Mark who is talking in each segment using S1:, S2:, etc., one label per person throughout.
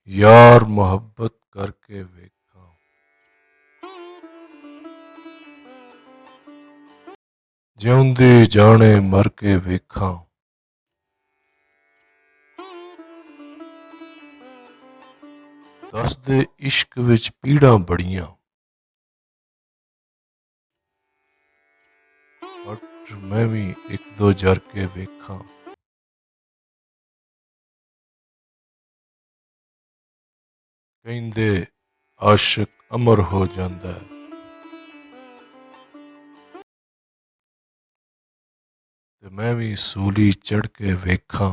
S1: ਯਾਰ ਮੁਹੱਬਤ ਕਰਕੇ ਵੇਖਾਂ, ਜਿਉਂਦੇ ਜਾਣੇ ਮਰ ਕੇ ਵੇਖਾਂ। ਦੱਸਦੇ ਇਸ਼ਕ ਵਿੱਚ ਪੀੜਾਂ ਬੜੀਆਂ, ਬਟ ਮੈਂ ਵੀ ਇੱਕ ਦੋ ਜਰ ਕੇ ਵੇਖਾਂ। ਕਹਿੰਦੇ ਆਸ਼ਿਕ ਅਮਰ ਹੋ ਜਾਂਦਾ ਹੈ, ਤੇ ਮੈਂ ਵੀ ਸੂਲੀ ਚੜ੍ਹ ਕੇ ਵੇਖਾਂ।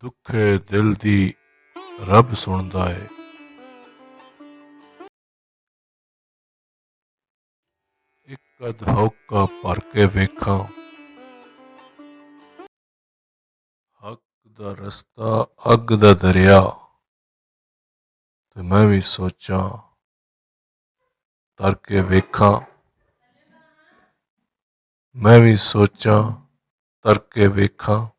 S1: ਦੁੱਖੇ ਦਿਲ ਦੀ ਰੱਬ ਸੁਣਦਾ ਏ, ਇੱਕ ਅੱਧ ਹੌਕਾ ਭਰ ਕੇ ਵੇਖਾਂ। ਹੱਕ ਦਾ ਰਸਤਾ ਅੱਗ ਦਾ ਦਰਿਆ, ਤੇ ਮੈਂ ਵੀ ਸੋਚਾਂ ਤਰ ਕੇ ਵੇਖਾਂ। ਮੈਂ ਵੀ ਸੋਚਾਂ ਤਰ ਕੇ ਵੇਖਾਂ।